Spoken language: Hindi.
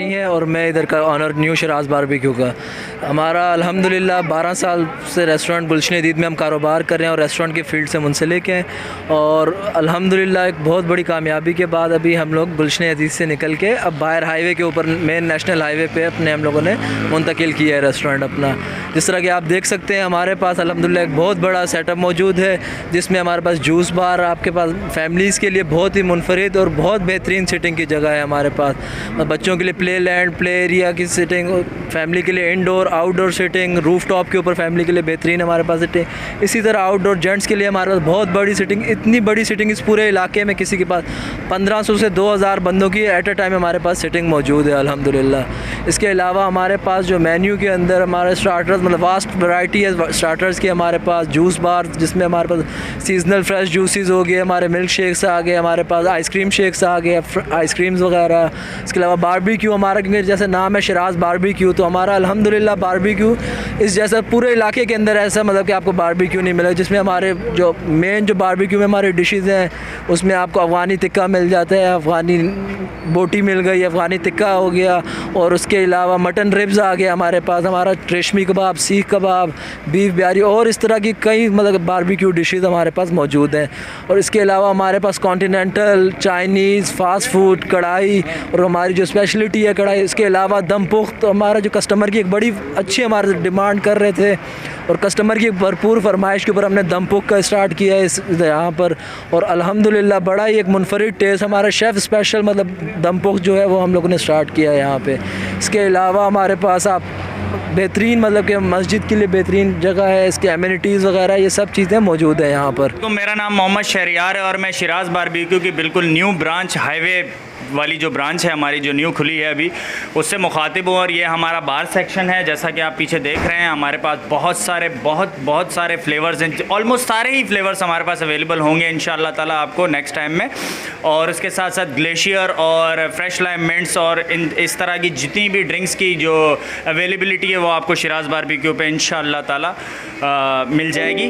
पाकिस्तानी है और मैं इधर का ऑनर न्यू शिराज़ बारबेक्यू का। हमारा अल्हम्दुलिल्लाह 12 साल से रेस्टोरेंट गुलशन अदीद में हम कारोबार कर रहे हैं और रेस्टोरेंट की फ़ील्ड से मुंसलिक हैं। और अल्हम्दुलिल्लाह एक बहुत बड़ी कामयाबी के बाद अभी हम लोग गुलशन अदीद से निकल के अब बाहर हाईवे के ऊपर मेन नेशनल हाईवे पे अपने हम लोगों ने मुंतकिल किया है रेस्टोरेंट अपना। जिस तरह कि आप देख सकते हैं हमारे पास अल्हम्दुलिल्लाह एक बहुत बड़ा सेटअप मौजूद है, जिसमें हमारे पास जूस बार, आपके पास फैमिलीज़ के लिए बहुत ही मुनफरिद और बहुत बेहतरीन सिटिंग की जगह है हमारे पास। बच्चों के लिए प्ले लैंड, प्ले एरिया की सिटिंग, फैमिली के लिए indoor outdoor sitting, roof top के ऊपर फैमिली के लिए बेहतरीन हमारे पास सिटिंग। इसी तरह आउटडोर जेंट्स के लिए हमारे पास बहुत बड़ी सिटिंग, इतनी बड़ी सिटिंग इस पूरे इलाके में किसी के पास 1500 से 2000 बंदों की एट अ टाइम हमारे पास सिटिंग मौजूद है अल्हम्दुलिल्लाह। इसके अलावा हमारे पास जो मेन्यू के अंदर हमारे स्टार्टर्स मतलब वास्ट वैरायटी है स्टार्टर्स की, हमारे पास जूस बार जिसमें हमारे पास सीजनल फ्रेश जूसेस हो गए, हमारे मिल्क शेक्स आ गए, हमारे पास आइसक्रीम शेक्स आ गए, आइसक्रीम्स वगैरह। इसके अलावा बारबेक्यू हमारा, क्योंकि जैसे नाम है शिराज़ बारबेक्यू, तो हमारा अल्हम्दुलिल्लाह बारबेक्यू इस जैसा पूरे इलाके के अंदर ऐसा मतलब कि आपको बारबेक्यू नहीं मिलेगा। जिसमें हमारे जो मेन जो बारबेक्यू में हमारी डिशेज़ हैं उसमें आपको अफ़गानी टिक्का मिल जाता है, अफ़गानी बोटी मिल गई, अफ़गानी टिक्का हो गया, और उसके अलावा मटन रिब्स आ गया हमारे पास, हमारा रेशमी कबाब, सीख कबाब, बीफ बिहारी और इस तरह की कई मतलब बारबेक्यू डिशेज़ हमारे पास मौजूद हैं। और इसके अलावा हमारे पास कॉन्टिनेंटल, चाइनीज़, फ़ास्ट फूड, कढ़ाई और हमारी जो स्पेशलिटी है कढ़ाई। इसके अलावा दम पुख्त, हमारा जो कस्टमर की एक बड़ी अच्छी हमारे डिमांड कर रहे थे और कस्टमर की भरपूर फरमाइश के ऊपर हमने दम पुख्त का स्टार्ट किया है इस यहाँ पर। और अल्हम्दुलिल्लाह बड़ा ही एक मुनफरिद टेस्ट, हमारा शेफ़ स्पेशल मतलब दम पुख्त जो है वो हम लोगों ने स्टार्ट किया है यहाँ पे। इसके अलावा हमारे पास आप बेहतरीन मतलब कि मस्जिद के लिए बेहतरीन जगह है, इसके एमिनिटीज़ वगैरह ये सब चीज़ें मौजूद है यहाँ पर। तो मेरा नाम मोहम्मद शहरियार है और मैं शिराज़ बारबेक्यू की बिल्कुल न्यू ब्रांच, हाईवे वाली जो ब्रांच है हमारी जो न्यू खुली है अभी, उससे मुखातिब हूँ। और ये हमारा बार सेक्शन है, जैसा कि आप पीछे देख रहे हैं हमारे पास बहुत सारे फ्लेवर्स हैं, ऑलमोस्ट सारे ही फ्लेवर्स हमारे पास अवेलेबल होंगे इंशाल्लाह ताला आपको नेक्स्ट टाइम में। और उसके साथ साथ ग्लेशियर और फ्रेश लाइम मिंट्स और इस तरह की जितनी भी ड्रिंक्स की जो अवेलेबिलिटी है वो आपको शिराज़ बारबेक्यू पे इंशाल्लाह ताला मिल जाएगी।